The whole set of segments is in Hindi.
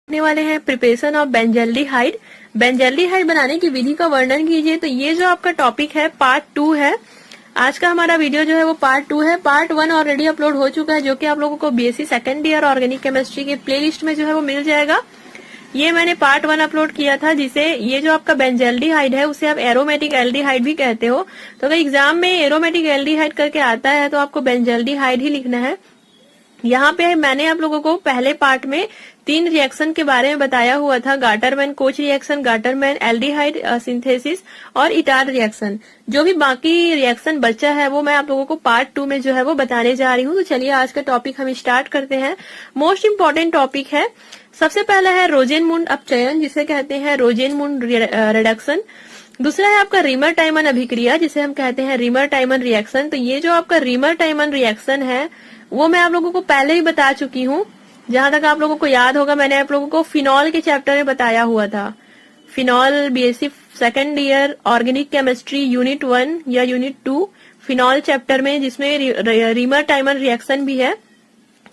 करने वाले हैं प्रिपरेशन ऑफ बेंजल्डिहाइड। बेंजल्डिहाइड बनाने की विधि का वर्णन कीजिए। तो ये जो आपका टॉपिक है पार्ट 2 है। आज का हमारा वीडियो जो है वो पार्ट 2 है। पार्ट 1 ऑलरेडी अपलोड हो चुका है, जो कि आप लोगों को BSc second year organic chemistry के प्लेलिस्ट में जो है वो मिल जाएगा। ये मैंने पार्ट 1 अपलोड किया था, जिसे ये जो आपका बेंजल्डिहाइड है उसे आप एरोमेटिक एल्डिहाइड भी कहते हो। तो अगर एग्जाम में एरोमेटिक एल्डिहाइड करके आता है तो आपको बेंजल्डिहाइड ही लिखना है। यहाँ पे मैंने आप लोगों को पहले पार्ट में 3 रिएक्शन के बारे में बताया हुआ था, Gattermann coach reaction, Gattermann aldehyde synthesis और इटार रिएक्शन। जो भी बाकी रिएक्शन बचा है वो मैं आप लोगों को पार्ट 2 में जो है वो बताने जा रही हूँ। तो चलिए आज का टॉपिक हम स्टार्ट करते हैं। मोस्ट इम्पोर्टेंट टॉपिक है। सबसे पहला है रोजेनमुंड अपचयन, जिसे कहते हैं रोजेनमुंड रिडक्शन। दूसरा है आपका रीमर टाइमन अभिक्रिया, जिसे हम कहते हैं रीमर टाइमन रिएक्शन। तो ये जो आपका रीमर टाइमन रिएक्शन है वो मैं आप लोगों को पहले ही बता चुकी हूँ। जहां तक आप लोगों को याद होगा, मैंने आप लोगों को फिनॉल के चैप्टर में बताया हुआ था। Phenol BSc second year organic chemistry unit 1 या यूनिट 2 फिनॉल चैप्टर में, जिसमें रीमर टाइमर रिएक्शन भी है।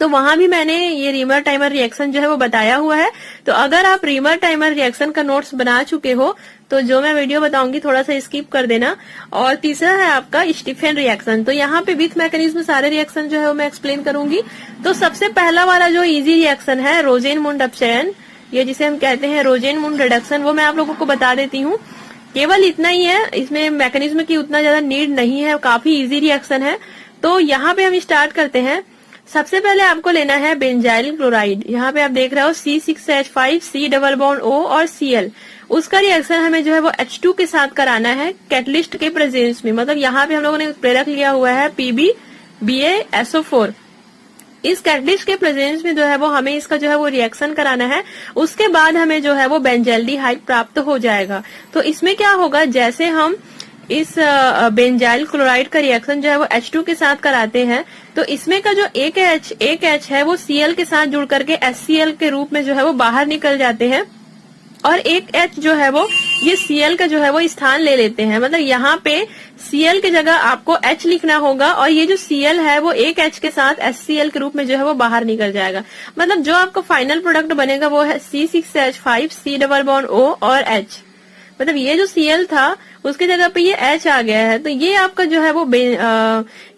तो वहां भी मैंने ये रीमर टाइमर रिएक्शन जो है वो बताया हुआ है। तो अगर आप रीमर टाइमर रिएक्शन का नोट्स बना चुके हो तो जो मैं वीडियो बताऊंगी थोड़ा सा स्किप कर देना। और तीसरा है आपका स्टीफन रिएक्शन। तो यहाँ पे विथ मैकेनिज्म सारे रिएक्शन जो है वो मैं एक्सप्लेन करूंगी। तो सबसे पहला वाला जो इजी रिएक्शन है रोजेनमुंड अपचयन, ये जिसे हम कहते हैं रोजेनमुंड रिडक्शन, वो मैं आप लोगों को बता देती हूँ। केवल इतना ही है, इसमें मैकेनिज्म की उतना ज्यादा नीड नहीं है, काफी इजी रिएक्शन है। तो यहाँ पे हम स्टार्ट करते हैं। सबसे पहले आपको लेना है बेंजाइल क्लोराइड। यहाँ पे आप देख रहे हो C6H5 C double bond O और Cl। उसका रिएक्शन हमें जो है वो H2 के साथ कराना है कैटलिस्ट के प्रेजेंस में। मतलब यहाँ पे हम लोगों ने प्रेरक लिया हुआ है PbBaSO4। इस कैटलिस्ट के प्रेजेंस में जो है वो हमें इसका जो है वो रिएक्शन कराना है। उसके बाद हमें जो है वो बेंजल्डिहाइड प्राप्त हो जाएगा। तो इसमें क्या होगा, जैसे हम इस बेंजाइल क्लोराइड का रिएक्शन जो है वो H2 के साथ कराते हैं, तो इसमें का जो एक H है वो Cl के साथ जुड़ करके HCl के रूप में जो है वो बाहर निकल जाते हैं, और एक H जो है वो ये Cl का जो है वो स्थान ले लेते हैं। मतलब यहाँ पे Cl की जगह आपको H लिखना होगा, और ये जो Cl है वो एक H के साथ HCl के रूप में जो है वो बाहर निकल जाएगा। मतलब जो आपका फाइनल प्रोडक्ट बनेगा वो है C6H5 C double bond O और H। मतलब ये जो Cl था उसकी जगह पे ये H आ गया है। तो ये आपका जो है वो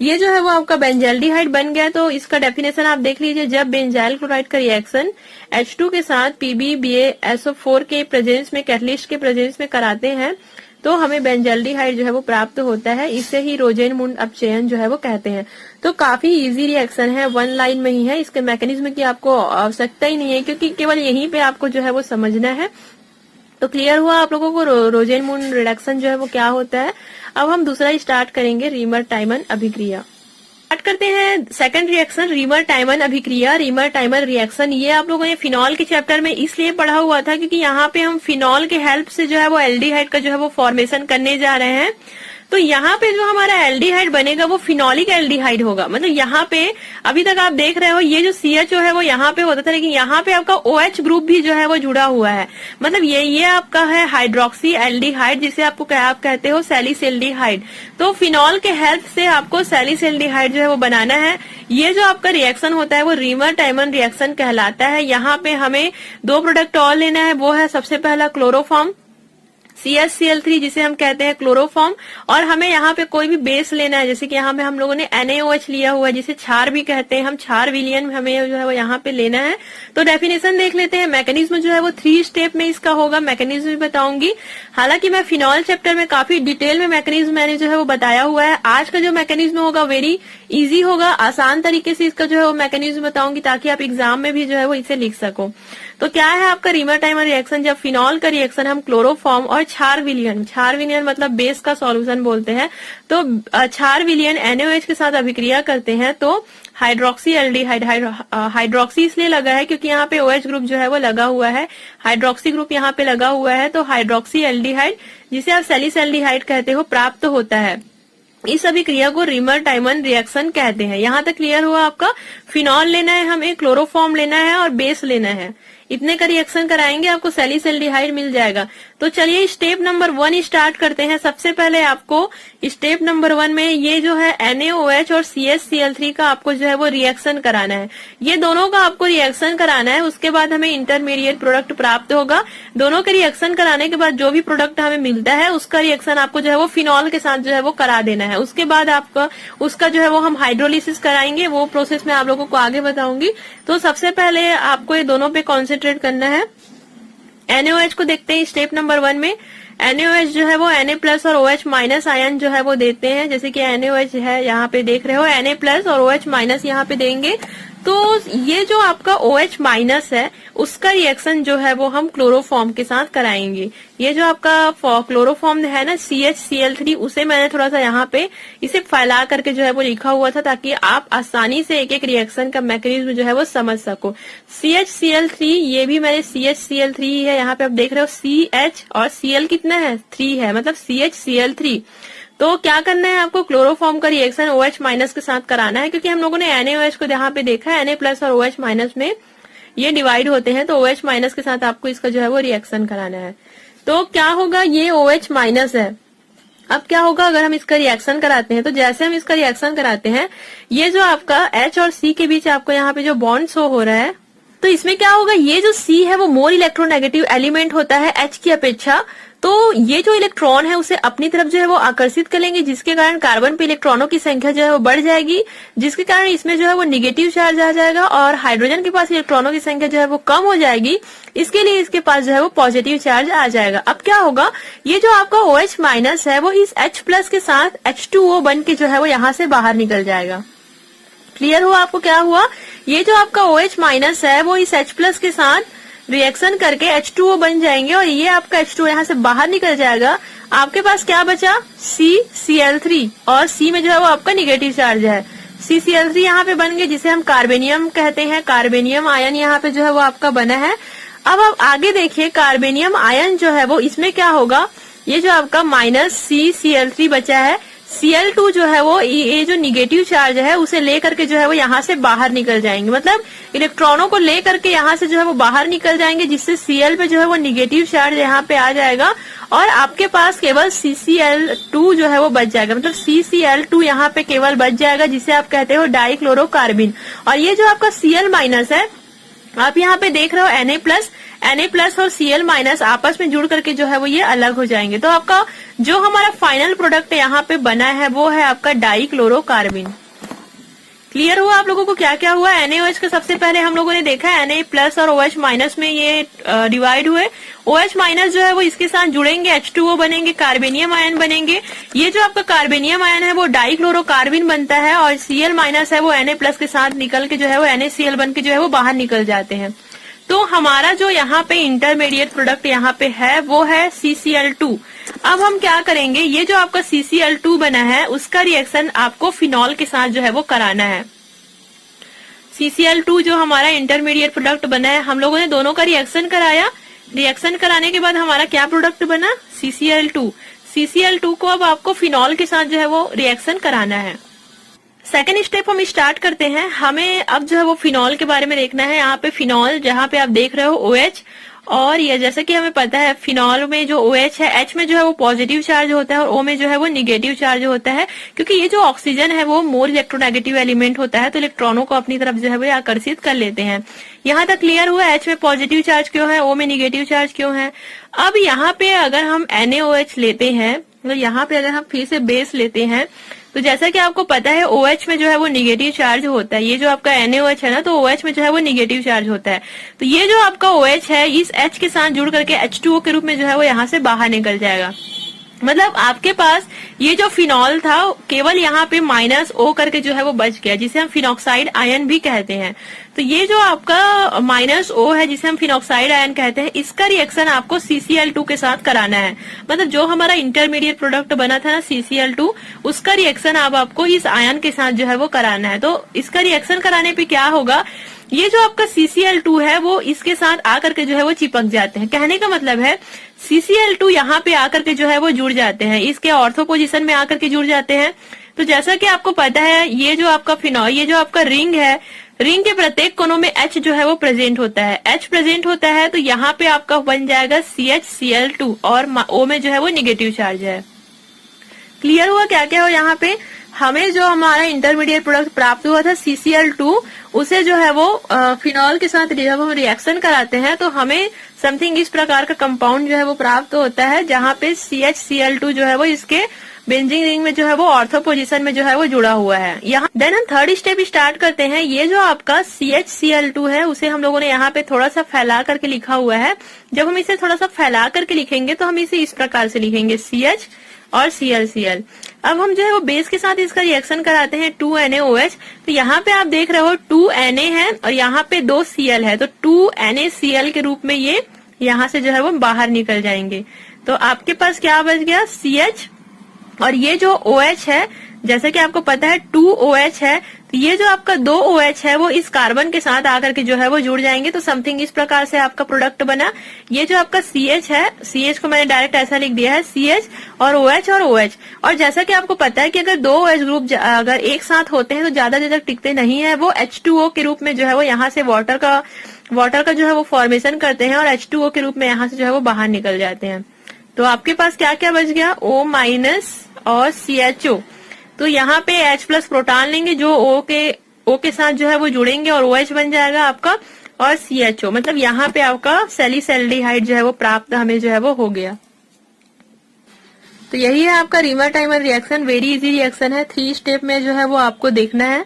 ये जो है वो आपका बेंजल्डिहाइड बन गया। तो इसका डेफिनेशन आप देख लीजिए। जब बेंजाइल क्लोराइड का रिएक्शन H2 के साथ PbBaSO4 के प्रेजेंस में, कैटलिस्ट के प्रेजेंस में कराते हैं, तो हमें बेंजल्डिहाइड जो है वो प्राप्त होता है। इसे ही रोजेनमुंड अपचयन जो है वो कहते हैं। तो काफी इजी रिएक्शन है, 1 लाइन में ही है। इसके मैकेनिज्म की आपको आवश्यकता ही नहीं है, क्योंकि केवल यहीं पे आपको जो है वो समझना है। तो क्लियर हुआ आप लोगों को रोजेनमुंड रिडक्शन जो है वो क्या होता है। अब हम दूसरा स्टार्ट करेंगे, रीमर टाइमन अभिक्रिया। स्टार्ट करते हैं सेकंड रिएक्शन, रीमर टाइमन अभिक्रिया। रीमर टाइमन रिएक्शन ये आप लोगों ने फिनॉल के चैप्टर में इसलिए पढ़ा हुआ था क्योंकि यहाँ पे हम फिनॉल के हेल्प से जो है वो एल्डिहाइड का जो है वो फॉर्मेशन करने जा रहे हैं। तो यहाँ पे जो हमारा एल्डिहाइड बनेगा वो फिनोलिक एल्डिहाइड होगा। मतलब यहाँ पे अभी तक आप देख रहे हो ये जो CHO है वो यहाँ पे होता था, लेकिन यहाँ पे आपका OH ग्रुप भी जो है वो जुड़ा हुआ है। मतलब ये आपका है हाइड्रोक्सी एल्डिहाइड, जिसे आप कहते हो सैलिसिल्डिहाइड। तो फिनॉल के हेल्प से आपको सैलिसिल्डिहाइड जो है वो बनाना है। ये जो आपका रिएक्शन होता है वो रीमर टाइमन रिएक्शन कहलाता है। यहाँ पे हमें 2 प्रोडक्ट और लेना है। वो है सबसे पहला क्लोरोफॉर्म CHCl3, जिसे हम कहते हैं क्लोरोफॉर्म, और हमें यहाँ पे कोई भी बेस लेना है। जैसे कि यहाँ पे हम लोगों ने NaOH लिया हुआ है, जिसे क्षार भी कहते हैं हम, क्षार विलयन हमें जो है वो यहाँ पे लेना है। तो डेफिनेशन देख लेते हैं। मैकेनिज्म जो है वो 3 स्टेप में इसका होगा, मैकेनिज्म भी बताऊंगी। हालांकि मैं फिनॉल चैप्टर में काफी डिटेल में मैकेनिज्म मैंने जो है वो बताया हुआ है। आज का जो मैकेनिज्म होगा वेरी इजी होगा, आसान तरीके से इसका जो है वो मैकेनिज्म बताऊंगी, ताकि आप एग्जाम में भी जो है वो इसे लिख सको। तो क्या है आपका रीमर टाइमर रिएक्शन, जब फिनॉल का रिएक्शन हम क्लोरोफॉर्म और क्षार विलयन मतलब बेस का सॉल्यूशन बोलते हैं, तो क्षार विलयन NaOH के साथ अभिक्रिया करते हैं तो हाइड्रोक्सी एल्डिहाइड, हाइड्रोक्सी इसलिए लगा है क्योंकि यहाँ पे OH ग्रुप जो है वो लगा हुआ है, हाइड्रोक्सी ग्रुप यहाँ पे लगा हुआ है। तो हाइड्रोक्सी एल्डिहाइड, जिसे आप सैलिसल्डिहाइड कहते हो, प्राप्त होता है। इस अभिक्रिया को रीमर टाइमन रिएक्शन कहते हैं। यहाँ तक क्लियर हुआ आपका। फिनॉल लेना है हमें, क्लोरोफॉर्म लेना है और बेस लेना है। इतने का रिएक्शन कराएंगे आपको सैलिसैल्डिहाइड मिल जाएगा। तो चलिए स्टेप नंबर 1 स्टार्ट करते हैं। सबसे पहले आपको स्टेप नंबर 1 में ये जो है NaOH और CH का आपको जो है वो रिएक्शन कराना है। ये दोनों का आपको रिएक्शन कराना है, उसके बाद हमें इंटरमीडिएट प्रोडक्ट प्राप्त होगा। दोनों के रिएक्शन कराने के बाद जो भी प्रोडक्ट हमें मिलता है उसका रिएक्शन आपको जो है वो फिनॉल के साथ जो है वो करा देना है। उसके बाद आपका उसका जो है वो हम हाइड्रोलिसिस कराएंगे, वो प्रोसेस मैं आप लोगों को आगे बताऊंगी। तो सबसे पहले आपको ये दोनों पे कॉन्सेंट्रेट करना है। NaOH को देखते हैं स्टेप नंबर 1 में। NaOH जो है वो Na+ और OH- आयन जो है वो देते हैं। जैसे कि NaOH है, यहाँ पे देख रहे हो Na+ और OH- यहाँ पे देंगे। तो ये जो आपका OH- है उसका रिएक्शन जो है वो हम क्लोरोफॉर्म के साथ कराएंगे। ये जो आपका क्लोरोफॉर्म है ना CHCl3, उसे मैंने थोड़ा सा यहाँ पे इसे फैला करके जो है वो लिखा हुआ था, ताकि आप आसानी से एक एक रिएक्शन का मैकेनिज्म जो है वो समझ सको। CHCl3, ये भी मैंने CHCl3 ही है। यहाँ पे आप देख रहे हो CH और Cl कितना है 3 है, मतलब CHCl3। तो क्या करना है आपको, क्लोरोफॉर्म का रिएक्शन OH- के साथ कराना है, क्योंकि हम लोगों ने NaOH को यहाँ पे देखा है Na+ और OH- में ये डिवाइड होते हैं। तो OH- के साथ आपको इसका जो है वो रिएक्शन कराना है। तो क्या होगा, ये OH- है। अब क्या होगा अगर हम इसका रिएक्शन कराते हैं, तो जैसे हम इसका रिएक्शन कराते हैं, ये जो आपका H और C के बीच आपको यहाँ पे जो बॉन्ड शो हो रहा है, तो इसमें क्या होगा, ये जो C है वो मोर इलेक्ट्रोनेगेटिव एलिमेंट होता है H की अपेक्षा। तो ये जो इलेक्ट्रॉन है उसे अपनी तरफ जो है वो आकर्षित करेंगे, जिसके कारण कार्बन पे इलेक्ट्रॉनों की संख्या जो है वो बढ़ जाएगी, जिसके कारण इसमें जो है वो निगेटिव चार्ज आ जाएगा और हाइड्रोजन के पास इलेक्ट्रॉनों की संख्या जो है वो कम हो जाएगी। इसके लिए इसके पास जो है वो पॉजिटिव चार्ज आ जाएगा। अब क्या होगा, ये जो आपका OH- है वो इस H+ के साथ H2O बन के जो है वो यहाँ से बाहर निकल जाएगा। क्लियर हुआ आपको क्या हुआ, ये जो आपका OH- है वो इस H+ के साथ रिएक्शन करके H2O बन जाएंगे और ये आपका H2O यहाँ से बाहर निकल जाएगा। आपके पास क्या बचा, CCl3, और C में जो है वो आपका निगेटिव चार्ज है। CCl3 यहाँ पे बन गए, जिसे हम कार्बेनियम कहते हैं। कार्बेनियम आयन यहाँ पे जो है वो आपका बना है। अब आप आगे देखिए, कार्बेनियम आयन जो है वो इसमें क्या होगा, ये जो आपका -CCl3 बचा है, Cl2 जो है वो ये जो निगेटिव चार्ज है उसे लेकर के जो है वो यहाँ से बाहर निकल जाएंगे, मतलब इलेक्ट्रॉनों को लेकर के यहाँ से जो है वो बाहर निकल जाएंगे, जिससे Cl पे जो है वो निगेटिव चार्ज यहाँ पे आ जाएगा और आपके पास केवल CCl2 जो है वो बच जाएगा, मतलब CCl2 यहाँ पे केवल बच जाएगा, जिसे आप कहते हो डाइक्लोरोकार्बिन। और ये जो आपका Cl- है, आप यहाँ पे देख रहे हो Na+ और Cl- आपस में जुड़ करके जो है वो ये अलग हो जाएंगे। तो आपका जो हमारा फाइनल प्रोडक्ट यहाँ पे बना है वो है आपका डाइक्लोरोकार्बिन। क्लियर हुआ आप लोगों को क्या क्या हुआ। NaOH का सबसे पहले हम लोगों ने देखा Na+ और OH- में ये डिवाइड हुए। OH- जो है वो इसके साथ जुड़ेंगे, H2O बनेंगे, कार्बेनियम आयन बनेंगे। ये जो आपका कार्बेनियम आयन है वो डाइक्लोरोकार्बिन बनता है और Cl- है वो Na+ के साथ निकल के जो है वो NaCl बन के जो है वो बाहर निकल जाते हैं। तो हमारा जो यहाँ पे इंटरमीडिएट प्रोडक्ट यहाँ पे है वो है CCl2। अब हम क्या करेंगे, ये जो आपका CCl2 बना है उसका रिएक्शन आपको फिनॉल के साथ जो है वो कराना है। CCl2 जो हमारा इंटरमीडिएट प्रोडक्ट बना है, हम लोगों ने दोनों का रिएक्शन कराया। रिएक्शन कराने के बाद हमारा क्या प्रोडक्ट बना, CCl2। CCl2 को अब आपको फिनॉल के साथ जो है वो रिएक्शन कराना है। सेकेंड स्टेप हम स्टार्ट करते हैं। हमें अब जो है वो फिनॉल के बारे में देखना है। यहाँ पे फिनॉल जहाँ पे आप देख रहे हो OH, और ये जैसे कि हमें पता है फिनॉल में जो OH है, H में जो है वो पॉजिटिव चार्ज होता है और O में जो है वो निगेटिव चार्ज होता है, क्योंकि ये जो ऑक्सीजन है वो मोर इलेक्ट्रोनेगेटिव एलिमेंट होता है, तो इलेक्ट्रॉनों को अपनी तरफ जो है वो आकर्षित कर लेते हैं। यहाँ तक क्लियर हुआ, H में पॉजिटिव चार्ज क्यों है, O में निगेटिव चार्ज क्यों है। अब यहाँ पे अगर हम NaOH लेते हैं, मतलब यहाँ पे अगर हम फिर से बेस लेते हैं, तो जैसा कि आपको पता है OH में जो है वो निगेटिव चार्ज होता है। ये जो आपका NaOH है ना, तो OH में जो है वो निगेटिव चार्ज होता है। तो ये जो आपका OH है इस H के साथ जुड़ करके H2O के रूप में जो है वो यहाँ से बाहर निकल जाएगा। मतलब आपके पास ये जो फिनॉल था केवल यहाँ पे -O करके जो है वो बच गया, जिसे हम फिनॉक्साइड आयन भी कहते हैं। तो ये जो आपका -O है जिसे हम फिनॉक्साइड आयन कहते हैं, इसका रिएक्शन आपको CCl2 के साथ कराना है। मतलब जो हमारा इंटरमीडिएट प्रोडक्ट बना था ना CCl2, उसका रिएक्शन अब आपको इस आयन के साथ जो है वो कराना है। तो इसका रिएक्शन कराने पे क्या होगा, ये जो आपका CCl2 है वो इसके साथ आकर के जो है वो चिपक जाते हैं। कहने का मतलब है CCl2 यहाँ पे आकर के जो है वो जुड़ जाते हैं, इसके ऑर्थो पोजीशन में आकर के जुड़ जाते हैं। तो जैसा कि आपको पता है ये जो आपका फिनॉल, ये जो आपका रिंग है, रिंग के प्रत्येक कोनों में H जो है वो प्रेजेंट होता है। H प्रेजेंट होता है तो यहाँ पे आपका बन जाएगा CHCl2 और O में जो है वो निगेटिव चार्ज है। क्लियर हुआ क्या क्या हो यहाँ पे? हमें जो हमारा इंटरमीडिएट प्रोडक्ट प्राप्त हुआ था CCl2, उसे जो है वो फिनॉल के साथ जब हम रिएक्शन कराते हैं तो हमें समथिंग इस प्रकार का कंपाउंड जो है वो प्राप्त होता है, जहाँ पे CHCl2 जो है वो इसके बेंजीन रिंग में जो है वो ऑर्थो पोजीशन में जो है वो जुड़ा हुआ है। यहाँ देन हम थर्ड स्टेप स्टार्ट करते हैं। ये जो आपका CHCl2 है उसे हम लोगों ने यहाँ पे थोड़ा सा फैला करके लिखा हुआ है। जब हम इसे थोड़ा सा फैला करके लिखेंगे तो हम इसे इस प्रकार से लिखेंगे CH और ClCl। अब हम जो है वो बेस के साथ इसका रिएक्शन कराते हैं 2NaOH। तो यहाँ पे आप देख रहे हो 2Na है और यहाँ पे 2 Cl है, तो 2NaCl के रूप में ये यहाँ से जो है वो बाहर निकल जाएंगे। तो आपके पास क्या बच गया? CH और ये जो OH है, जैसे कि आपको पता है 2OH है, तो ये जो आपका 2OH है वो इस कार्बन के साथ आकर के जो है वो जुड़ जाएंगे। तो समथिंग इस प्रकार से आपका प्रोडक्ट बना। ये जो आपका CH है, CH को मैंने डायरेक्ट ऐसा लिख दिया है, CH और OH। और जैसा कि आपको पता है कि अगर 2 OH ग्रुप अगर एक साथ होते हैं तो ज्यादा देर तक टिकते नहीं है, वो H2O के रूप में जो है वो यहाँ से वाटर का जो है वो फॉर्मेशन करते हैं और H2O के रूप में यहाँ से जो है वो बाहर निकल जाते हैं। तो आपके पास क्या क्या बच गया? O- और CHO। तो यहाँ पे H+ प्रोटॉन लेंगे जो O के साथ जो है वो जुड़ेंगे और OH बन जाएगा आपका, और CHO, मतलब यहाँ पे आपका सैलिसैल्डिहाइड जो है वो प्राप्त हमें जो है वो हो गया। तो यही है आपका reamer timer reaction. Very easy reaction है, 3 स्टेप में जो है वो आपको देखना है।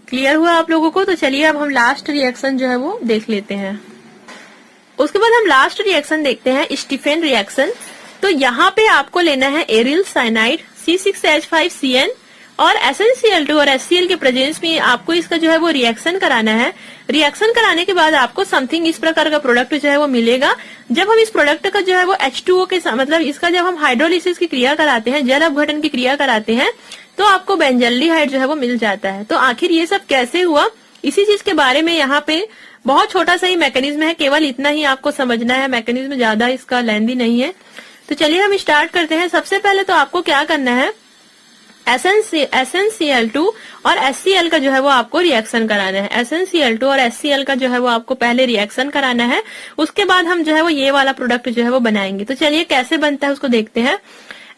क्लियर हुआ आप लोगों को? तो चलिए अब हम लास्ट रिएक्शन जो है वो देख लेते हैं। उसके बाद हम लास्ट रिएक्शन देखते हैं, स्टीफेन रिएक्शन। तो यहाँ पे आपको लेना है एरिल साइनाइड C6H5Cn और SnCl2 और HCl के प्रेजेंस में आपको इसका जो है वो रिएक्शन कराना है। रिएक्शन कराने के बाद आपको समथिंग इस प्रकार का प्रोडक्ट जो है वो मिलेगा। जब हम इस प्रोडक्ट का जो है वो H2O के साथ, मतलब इसका जब हम हाइड्रोलिसिस की क्रिया कराते हैं, जल अपघटन की क्रिया कराते हैं, तो आपको बेंजल्डिहाइड जो है वो मिल जाता है। तो आखिर ये सब कैसे हुआ, इसी चीज के बारे में यहाँ पे बहुत छोटा सा ही मैकेनिज्म है, केवल इतना ही आपको समझना है। मैकेनिज्म ज्यादा इसका लेंथी नहीं है। तो चलिए हम स्टार्ट करते हैं। सबसे पहले तो आपको क्या करना है, SnCl2 और HCl का जो है वो आपको रिएक्शन कराना है। SnCl2 और HCl का जो है वो आपको पहले रिएक्शन कराना है, उसके बाद हम जो है वो ये वाला प्रोडक्ट जो है वो बनाएंगे। तो चलिए कैसे बनता है उसको देखते हैं।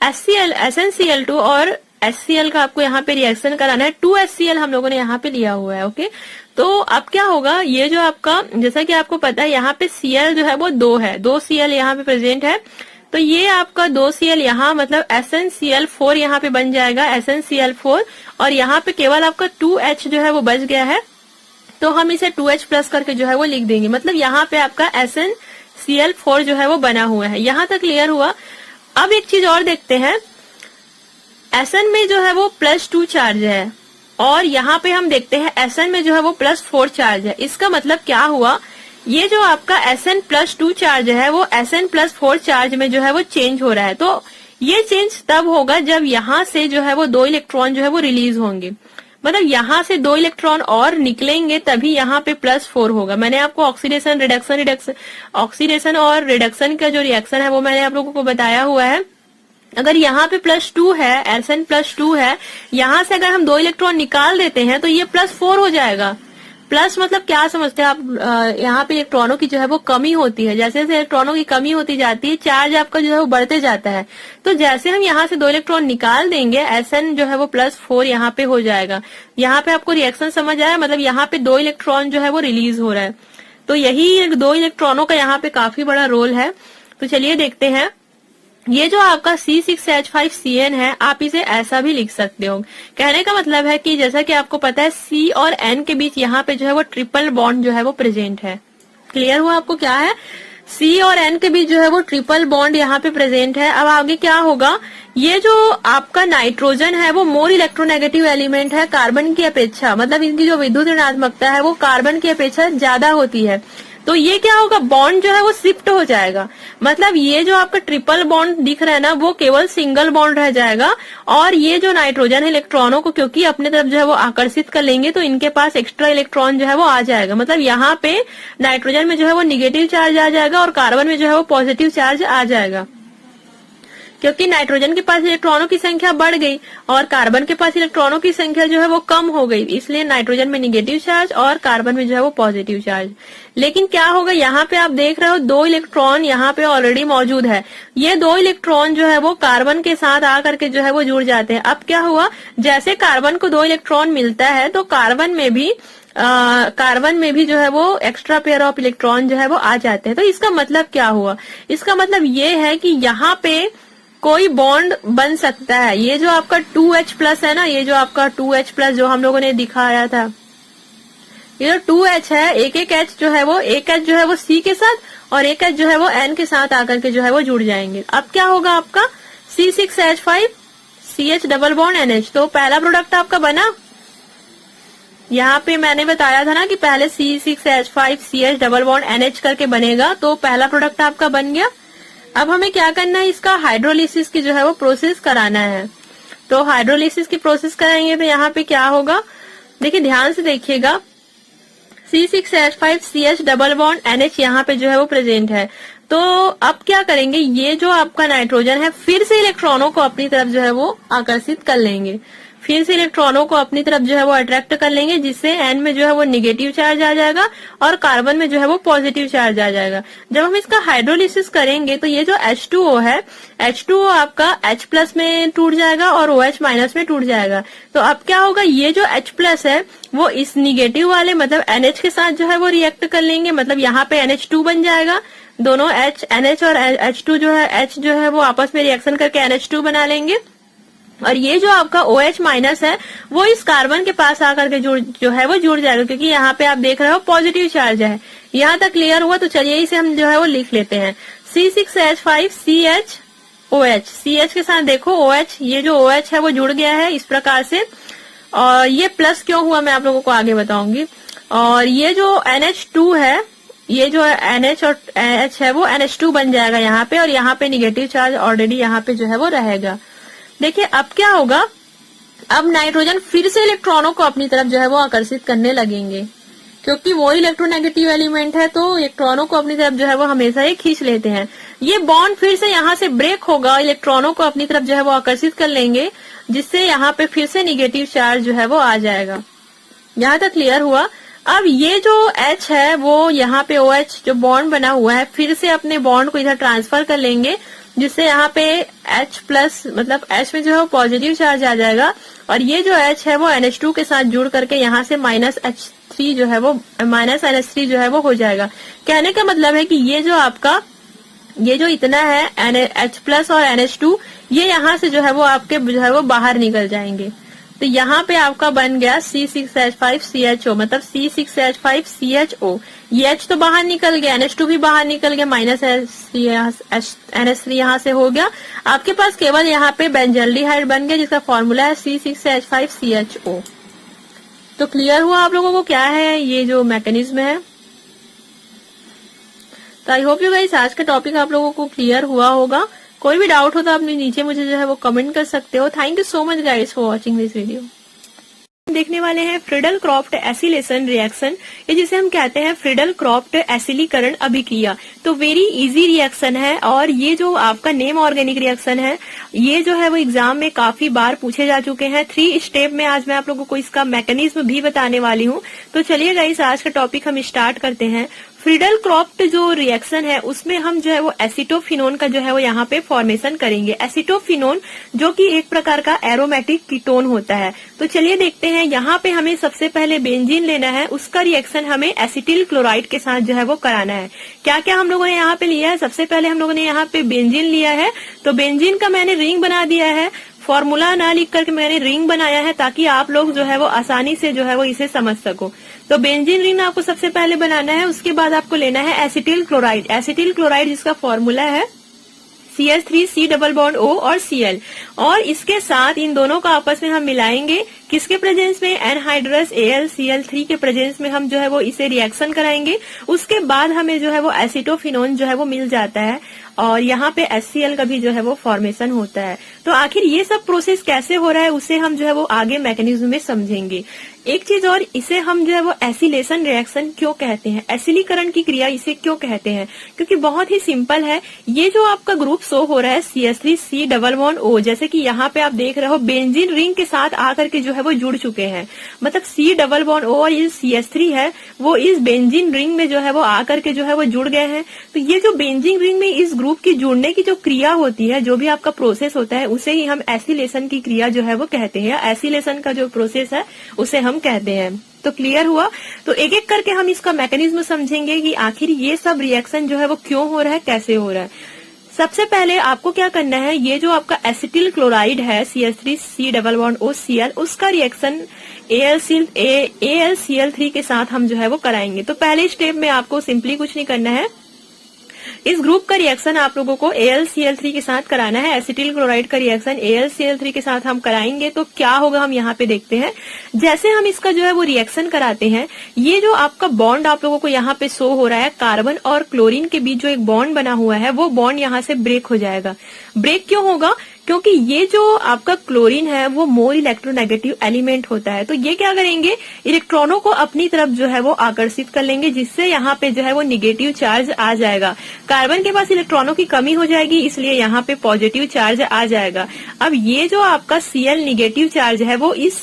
SnCl2 और HCl का आपको यहाँ पे रिएक्शन कराना है। 2HCl हम लोगों ने यहाँ पे लिया हुआ है। ओके, तो अब क्या होगा, ये जो आपका, जैसा कि आपको पता है यहाँ पे Cl जो है वो 2 है, 2 Cl यहाँ पे प्रेजेंट है। तो ये आपका 2 Cl यहाँ, मतलब SnCl4 यहाँ पे बन जाएगा, SnCl4, और यहाँ पे केवल आपका 2H जो है वो बच गया है। तो हम इसे 2H+ करके जो है वो लिख देंगे, मतलब यहाँ पे आपका SnCl4 जो है वो बना हुआ है। यहाँ तक क्लियर हुआ। अब एक चीज और देखते हैं, Sn में जो है वो +2 चार्ज है और यहाँ पे हम देखते हैं Sn में जो है वो +4 चार्ज है। इसका मतलब क्या हुआ, ये जो आपका Sn+2 चार्ज है वो Sn+4 चार्ज में जो है वो चेंज हो रहा है। तो ये चेंज तब होगा जब यहाँ से जो है वो 2 इलेक्ट्रॉन जो है वो रिलीज होंगे, मतलब यहाँ से 2 इलेक्ट्रॉन और निकलेंगे तभी यहाँ पे +4 होगा। मैंने आपको ऑक्सीडेशन और रिडक्शन का जो रिएक्शन है वो मैंने आप लोगों को बताया हुआ है। अगर यहाँ पे +2 है, Sn+2 है, यहाँ से अगर हम 2 इलेक्ट्रॉन निकाल देते हैं तो ये +4 हो जाएगा। प्लस मतलब क्या समझते हैं आप, यहाँ पे इलेक्ट्रॉनों की जो है वो कमी होती है। जैसे जैसे इलेक्ट्रॉनों की कमी होती जाती है, चार्ज आपका जो है वो बढ़ते जाता है। तो जैसे हम यहाँ से 2 इलेक्ट्रॉन निकाल देंगे, Sn जो है वो +4 यहाँ पे हो जाएगा। यहाँ पे आपको रिएक्शन समझ आया, मतलब यहाँ पे 2 इलेक्ट्रॉन जो है वो रिलीज हो रहा है। तो यही 2 इलेक्ट्रॉनों का यहाँ पे काफी बड़ा रोल है। तो चलिए देखते हैं। ये जो आपका C6H5Cn है, आप इसे ऐसा भी लिख सकते हो। कहने का मतलब है कि जैसा कि आपको पता है C और N के बीच यहाँ पे जो है वो ट्रिपल बॉन्ड जो है वो प्रेजेंट है। क्लियर हुआ आपको क्या है, C और N के बीच जो है वो ट्रिपल बॉन्ड यहाँ पे प्रेजेंट है। अब आगे क्या होगा, ये जो आपका नाइट्रोजन है वो मोर इलेक्ट्रोनेगेटिव एलिमेंट है कार्बन की अपेक्षा, मतलब इनकी जो विद्युत ऋणात्मकता है वो कार्बन की अपेक्षा ज्यादा होती है। तो ये क्या होगा, बॉन्ड जो है वो शिफ्ट हो जाएगा, मतलब ये जो आपका ट्रिपल बॉन्ड दिख रहा है ना वो केवल सिंगल बॉन्ड रह जाएगा। और ये जो नाइट्रोजन है इलेक्ट्रॉनों को क्योंकि अपने तरफ जो है वो आकर्षित कर लेंगे तो इनके पास एक्स्ट्रा इलेक्ट्रॉन जो है वो आ जाएगा, मतलब यहाँ पे नाइट्रोजन में जो है वो निगेटिव चार्ज आ जाएगा और कार्बन में जो है वो पॉजिटिव चार्ज आ जाएगा। क्योंकि नाइट्रोजन के पास इलेक्ट्रॉनों की संख्या बढ़ गई और कार्बन के पास इलेक्ट्रॉनों की संख्या जो है वो कम हो गई, इसलिए नाइट्रोजन में निगेटिव चार्ज और कार्बन में जो है वो पॉजिटिव चार्ज। लेकिन क्या होगा, यहाँ पे आप देख रहे हो 2 इलेक्ट्रॉन यहाँ पे ऑलरेडी मौजूद है। ये 2 इलेक्ट्रॉन जो है वो कार्बन के साथ आकर के जो है वो जुड़ जाते हैं। अब क्या हुआ, जैसे कार्बन को 2 इलेक्ट्रॉन मिलता है तो कार्बन में भी जो है वो एक्स्ट्रा पेयर ऑफ इलेक्ट्रॉन जो है वो आ जाते हैं। तो इसका मतलब क्या हुआ, इसका मतलब ये है कि यहाँ पे कोई बॉन्ड बन सकता है। ये जो आपका 2H प्लस है ना, ये जो आपका 2H प्लस जो हम लोगों ने दिखाया था, ये जो 2H है, एक H जो है वो C के साथ और एक H जो है वो N के साथ आकर के जो है वो जुड़ जाएंगे। अब क्या होगा आपका C6H5 CH double bond NH। तो पहला प्रोडक्ट आपका बना, यहाँ पे मैंने बताया था ना कि पहले C6H5 CH double bond NH करके बनेगा, तो पहला प्रोडक्ट आपका बन गया। अब हमें क्या करना है, इसका हाइड्रोलिसिस की जो है वो प्रोसेस कराना है। तो हाइड्रोलिसिस की प्रोसेस कराएंगे तो यहाँ पे क्या होगा, देखिए ध्यान से देखिएगा, C6H5 CH double bond NH यहाँ पे जो है वो प्रेजेंट है। तो अब क्या करेंगे, ये जो आपका नाइट्रोजन है फिर से इलेक्ट्रॉनों को अपनी तरफ जो है वो आकर्षित कर लेंगे, फिर से इलेक्ट्रॉनों को अपनी तरफ जो है वो अट्रैक्ट कर लेंगे, जिससे N में जो है वो निगेटिव चार्ज आ जाएगा और कार्बन में जो है वो पॉजिटिव चार्ज आ जाएगा। जब हम इसका हाइड्रोलिसिस करेंगे तो ये जो H2O है, H2O आपका H प्लस में टूट जाएगा और OH माइनस में टूट जाएगा। तो अब क्या होगा, ये जो H प्लस है वो इस निगेटिव वाले मतलब NH के साथ जो है वो रिएक्ट कर लेंगे, मतलब यहाँ पे NH2 बन जाएगा। दोनों NH और H2 जो है, H जो है वो आपस में रिएक्शन करके NH2 बना लेंगे और ये जो आपका OH माइनस है वो इस कार्बन के पास आकर के जो है वो जुड़ जाएगा, क्योंकि यहाँ पे आप देख रहे हो पॉजिटिव चार्ज है। यहाँ तक क्लियर हुआ? तो चलिए इसे हम जो है वो लिख लेते हैं, C6H5 CH OH। CH के साथ देखो OH, ये जो OH है वो जुड़ गया है इस प्रकार से, और ये प्लस क्यों हुआ मैं आप लोगों को आगे बताऊंगी। और ये जो NH2 है, ये जो NH और H है वो NH2 बन जाएगा यहाँ पे, और यहाँ पे निगेटिव चार्ज ऑलरेडी यहाँ पे जो है वो रहेगा। देखिए अब क्या होगा, अब नाइट्रोजन फिर से इलेक्ट्रॉनों को अपनी तरफ जो है वो आकर्षित करने लगेंगे, क्योंकि वो इलेक्ट्रोनेगेटिव एलिमेंट है तो इलेक्ट्रॉनों को अपनी तरफ जो है वो हमेशा ही खींच लेते हैं। ये बॉन्ड फिर से यहाँ से ब्रेक होगा, इलेक्ट्रॉनों को अपनी तरफ जो है वो आकर्षित कर लेंगे, जिससे यहाँ पे फिर से निगेटिव चार्ज जो है वो आ जाएगा। यहाँ तक क्लियर हुआ? अब ये जो H है वो यहाँ पे OH जो बॉन्ड बना हुआ है फिर से अपने बॉन्ड को इधर ट्रांसफर कर लेंगे, जिससे यहाँ पे H प्लस मतलब H में जो है पॉजिटिव चार्ज आ जाएगा, और ये जो H है वो NH2 के साथ जुड़ करके यहाँ से -H3 जो है वो -NH3 जो है वो हो जाएगा। कहने का मतलब है कि ये जो आपका ये जो इतना है H प्लस और NH2, ये यहाँ से जो है वो आपके जो है वो बाहर निकल जाएंगे। तो यहाँ पे आपका बन गया C6H5 CHO, मतलब C6H5 CHO। ये H तो बाहर निकल गया, NH2 भी बाहर निकल गया, -NH3 यहाँ से हो गया। आपके पास केवल यहाँ पे बेंजल्डिहाइड बन गया, जिसका फॉर्मूला है C6H5 CHO। तो क्लियर हुआ आप लोगों को क्या है ये जो मैकेनिज्म है? तो आई होप यू गाइस आज का टॉपिक आप लोगों को क्लियर हुआ होगा। कोई भी डाउट हो तो आप नीचे मुझे जो है वो कमेंट कर सकते हो। Thank you so much guys for watching this video. देखने वाले हैं फ्रीडल क्रॉफ्ट एसिलेशन रिएक्शन, ये जिसे हम कहते हैं फ्रीडल क्रॉफ्ट एसिलीकरण अभिक्रिया। तो वेरी इजी रिएक्शन है, और ये जो आपका नेम ऑर्गेनिक रिएक्शन है ये जो है वो एग्जाम में काफी बार पूछे जा चुके हैं। 3 स्टेप में आज मैं आप लोगों को इसका मैकेनिज्म भी बताने वाली हूँ। तो चलिए गाइस आज का टॉपिक हम स्टार्ट करते हैं। फ्रीडल क्रॉफ्ट जो रिएक्शन है उसमें हम जो है वो एसिटोफिनोन का जो है वो यहाँ पे फॉर्मेशन करेंगे। एसिटोफिनोन जो कि एक प्रकार का एरोमेटिक कीटोन होता है। तो चलिए देखते हैं, यहाँ पे हमें सबसे पहले बेंजीन लेना है, उसका रिएक्शन हमें एसिटिल क्लोराइड के साथ जो है वो कराना है। क्या क्या हम लोगों ने यहाँ पे लिया है? सबसे पहले हम लोगों ने यहाँ पे बेंजीन लिया है। तो बेंजीन का मैंने रिंग बना दिया है, फॉर्मूला ना लिख करके मैंने रिंग बनाया है ताकि आप लोग जो है वो आसानी से जो है वो इसे समझ सको। तो बेंजीन रिंग आपको सबसे पहले बनाना है, उसके बाद आपको लेना है एसिटिल क्लोराइड। एसिटिल क्लोराइड जिसका फॉर्मूला है CH3C डबल बॉन्ड O और Cl, और इसके साथ इन दोनों को आपस में हम मिलाएंगे। किसके प्रेजेंस में? एनहाइड्रस AlCl3 के प्रेजेंस में हम जो है वो इसे रिएक्शन कराएंगे। उसके बाद हमें जो है वो एसिटोफिनोन जो है वो मिल जाता है। और यहाँ पे HCl का भी जो है वो फॉर्मेशन होता है। तो आखिर ये सब प्रोसेस कैसे हो रहा है उसे हम जो है वो आगे मैकेनिज्म में समझेंगे। एक चीज और, इसे हम जो है वो एसिलेशन रिएक्शन क्यों कहते हैं, एसिलीकरण की क्रिया इसे क्यों कहते हैं, क्योंकि बहुत ही सिंपल है। ये जो आपका ग्रुप शो हो रहा है CH3C डबल बॉन्ड O, जैसे कि यहाँ पे आप देख रहे हो बेंजीन रिंग के साथ आकर के जो है वो जुड़ चुके हैं। मतलब C डबल बॉन्ड O और ये CH3 है वो इस बेंजीन रिंग में जो है वो आकर के जो है वो जुड़ गए हैं। तो ये जो बेंजीन रिंग में इस ग्रुप की जुड़ने की जो क्रिया होती है, जो भी आपका प्रोसेस होता है, उसे ही हम एसिलेशन की क्रिया जो है वो कहते हैं, या एसिलेशन का जो प्रोसेस है उसे हम कहते हैं। तो क्लियर हुआ। तो एक एक करके हम इसका मैकेनिज्म समझेंगे कि आखिर ये सब रिएक्शन जो है वो क्यों हो रहा है, कैसे हो रहा है। सबसे पहले आपको क्या करना है, ये जो आपका एसिटिल क्लोराइड है CH3C डबल बॉन्ड OCl, उसका रिएक्शन AlCl3 के साथ हम जो है वो कराएंगे। तो पहले स्टेप में आपको सिंपली कुछ नहीं करना है, इस ग्रुप का रिएक्शन आप लोगों को AlCl3 के साथ कराना है। एसिटिल क्लोराइड का रिएक्शन AlCl3 के साथ हम कराएंगे तो क्या होगा हम यहाँ पे देखते हैं। जैसे हम इसका जो है वो रिएक्शन कराते हैं, ये जो आपका बॉन्ड आप लोगों को यहाँ पे शो हो रहा है, कार्बन और क्लोरीन के बीच जो एक बॉन्ड बना हुआ है, वो बॉन्ड यहाँ से ब्रेक हो जाएगा। ब्रेक क्यों होगा, क्योंकि ये जो आपका क्लोरीन है वो मोर इलेक्ट्रोनेगेटिव एलिमेंट होता है। तो ये क्या करेंगे, इलेक्ट्रॉनों को अपनी तरफ जो है वो आकर्षित कर लेंगे, जिससे यहाँ पे जो है वो निगेटिव चार्ज आ जाएगा। कार्बन के पास इलेक्ट्रॉनों की कमी हो जाएगी, इसलिए यहाँ पे पॉजिटिव चार्ज आ जाएगा। अब ये जो आपका Cl निगेटिव चार्ज है वो इस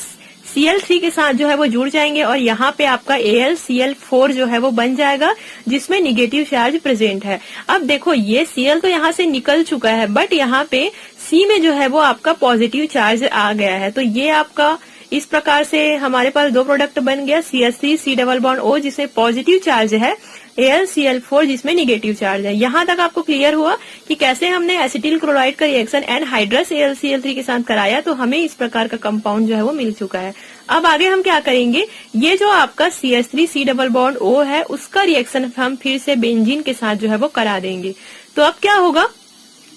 Cl3 के साथ जो है वो जुड़ जाएंगे और यहाँ पे आपका AlCl4 जो है वो बन जाएगा, जिसमें निगेटिव चार्ज प्रेजेंट है। अब देखो ये Cl तो यहाँ से निकल चुका है, बट यहाँ पे C में जो है वो आपका पॉजिटिव चार्ज आ गया है। तो ये आपका इस प्रकार से हमारे पास दो प्रोडक्ट बन गया, CH3C डबल बॉन्ड O जिसमें पॉजिटिव चार्ज है, AlCl4 जिसमें निगेटिव चार्ज है। यहाँ तक आपको क्लियर हुआ कि कैसे हमने एसिटिल क्लोराइड का रिएक्शन एनहाइड्रस AlCl3 के साथ कराया, तो हमें इस प्रकार का कंपाउंड जो है वो मिल चुका है। अब आगे हम क्या करेंगे, ये जो आपका CH3C डबल बॉन्ड O है उसका रिएक्शन हम फिर से बेंजीन के साथ जो है वो करा देंगे। तो अब क्या होगा,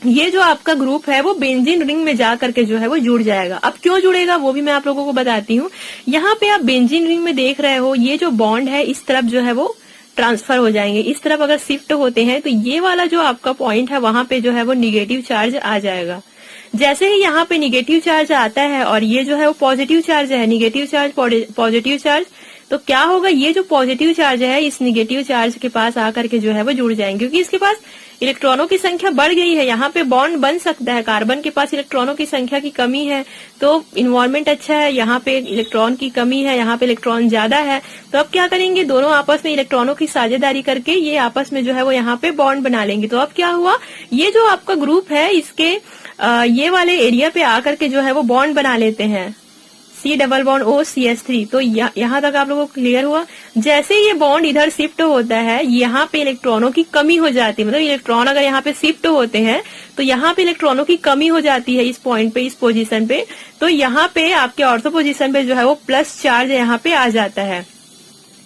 ये जो आपका ग्रुप है वो बेंजीन रिंग में जा करके जो है वो जुड़ जाएगा। अब क्यों जुड़ेगा वो भी मैं आप लोगों को बताती हूँ। यहाँ पे आप बेंजीन रिंग में देख रहे हो, ये जो बॉन्ड है इस तरफ जो है वो ट्रांसफर हो जाएंगे, इस तरफ अगर शिफ्ट होते हैं तो ये वाला जो आपका पॉइंट है वहां पे जो है वो निगेटिव चार्ज आ जाएगा। जैसे ही यहाँ पे निगेटिव चार्ज आता है और ये जो है वो पॉजिटिव चार्ज है, निगेटिव चार्ज पॉजिटिव चार्ज, तो क्या होगा, ये जो पॉजिटिव चार्ज है इस निगेटिव चार्ज के पास आकर के जो है वो जुड़ जाएंगे, क्योंकि इसके पास इलेक्ट्रॉनों की संख्या बढ़ गई है। यहाँ पे बॉन्ड बन सकता है, कार्बन के पास इलेक्ट्रॉनों की संख्या की कमी है, तो इन्वायरमेंट अच्छा है, यहाँ पे इलेक्ट्रॉन की कमी है, यहाँ पे इलेक्ट्रॉन ज्यादा है। तो अब क्या करेंगे, दोनों आपस में इलेक्ट्रॉनों की साझेदारी करके ये आपस में जो है वो यहाँ पे बॉन्ड बना लेंगे। तो अब क्या हुआ, ये जो आपका ग्रुप है इसके ये वाले एरिया पे आकर के जो है वो बॉन्ड बना लेते हैं, C double bond O CH3। तो यहाँ तक आप लोगों को क्लियर हुआ। जैसे ये बॉन्ड इधर शिफ्ट होता है, यहाँ पे इलेक्ट्रॉनों की कमी हो जाती है, मतलब इलेक्ट्रॉन अगर यहाँ पे शिफ्ट होते हैं तो यहाँ पे इलेक्ट्रॉनों की कमी हो जाती है इस पॉइंट पे, इस पोजीशन पे। तो यहाँ पे आपके ऑर्थो पोजीशन पे जो है वो प्लस चार्ज यहाँ पे आ जाता है।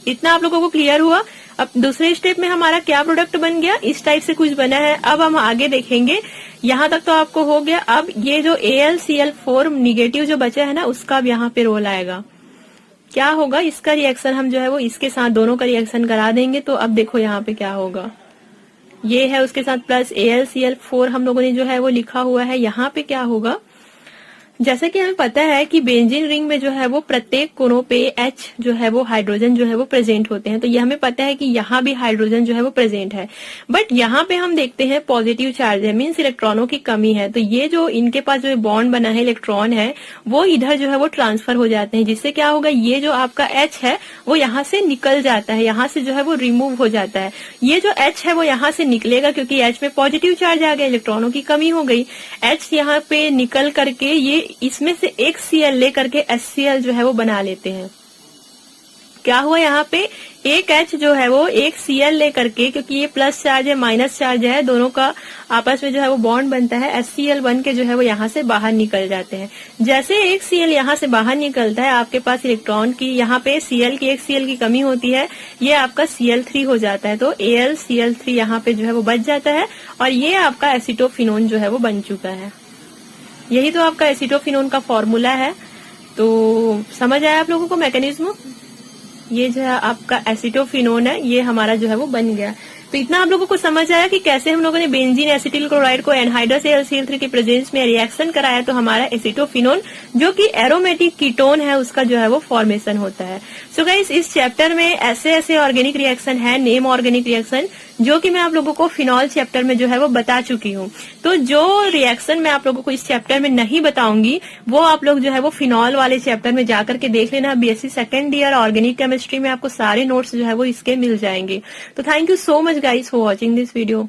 इतना आप लोगों को क्लियर हुआ। अब दूसरे स्टेप में हमारा क्या प्रोडक्ट बन गया, इस टाइप से कुछ बना है। अब हम आगे देखेंगे, यहाँ तक तो आपको हो गया। अब ये जो AlCl4 निगेटिव जो बचा है ना, उसका अब यहाँ पे रोल आएगा। क्या होगा, इसका रिएक्शन हम जो है वो इसके साथ दोनों का रिएक्शन करा देंगे। तो अब देखो यहाँ पे क्या होगा, ये है उसके साथ प्लस AlCl4 हम लोगों ने जो है वो लिखा हुआ है। यहाँ पे क्या होगा, जैसे कि हमें पता है कि बेंजीन रिंग में जो है वो प्रत्येक कोनों पे H जो है वो हाइड्रोजन जो है वो प्रेजेंट होते हैं। तो ये हमें पता है कि यहाँ भी हाइड्रोजन जो है वो प्रेजेंट है, बट यहाँ पे हम देखते हैं पॉजिटिव चार्ज है, मीन्स इलेक्ट्रॉनों की कमी है। तो ये जो इनके पास जो बॉन्ड बना है, इलेक्ट्रॉन है, वो इधर जो है वो ट्रांसफर हो जाते हैं, जिससे क्या होगा, ये जो आपका H है वो यहाँ से निकल जाता है, यहाँ से जो है वो रिमूव हो जाता है। ये जो H है वो यहाँ से निकलेगा, क्योंकि H में पॉजिटिव चार्ज आ गया, इलेक्ट्रॉनों की कमी हो गई। H यहाँ पे निकल करके ये इसमें से एक Cl लेकर के HCl जो है वो बना लेते हैं। क्या हुआ, यहाँ पे एक H जो है वो एक Cl लेकर के, क्योंकि ये प्लस चार्ज है माइनस चार्ज है, दोनों का आपस में जो है वो बॉन्ड बनता है, HCl बन के जो है वो यहाँ से बाहर निकल जाते हैं। जैसे एक Cl यहाँ से बाहर निकलता है, आपके पास इलेक्ट्रॉन की यहाँ पे Cl की एक Cl की कमी होती है, ये आपका Cl3 हो जाता है। तो AlCl3 यहाँ पे जो है वो बच जाता है और ये आपका एसिटोफिनोन जो है वो बन चुका है। यही तो आपका एसिटोफिनोन का फॉर्मूला है। तो समझ आया आप लोगों को मैकेनिज्म। ये जो है आपका एसिटोफिनोन है, ये हमारा जो है वो बन गया। तो इतना आप लोगों को समझ आया कि कैसे हम लोगों ने बेंजीन एसिटिल क्लोराइड को एनहाइड्रस AlCl3 की प्रेजेंस में रिएक्शन कराया तो हमारा एसिटोफिनोन जो कि एरोमेटिक कीटोन है उसका जो है वो फॉर्मेशन होता है। सो गाइस इस चैप्टर में ऐसे ऐसे ऑर्गेनिक रिएक्शन है, नेम ऑर्गेनिक रिएक्शन, जो कि मैं आप लोगों को फिनॉल चैप्टर में जो है वो बता चुकी हूँ। तो जो रिएक्शन मैं आप लोगों को इस चैप्टर में नहीं बताऊंगी वो आप लोग जो है वो फिनॉल वाले चैप्टर में जाकर के देख लेना। BSc second year organic chemistry में आपको सारे नोट्स जो है वो इसके मिल जाएंगे। तो thank you so much guys for watching this video.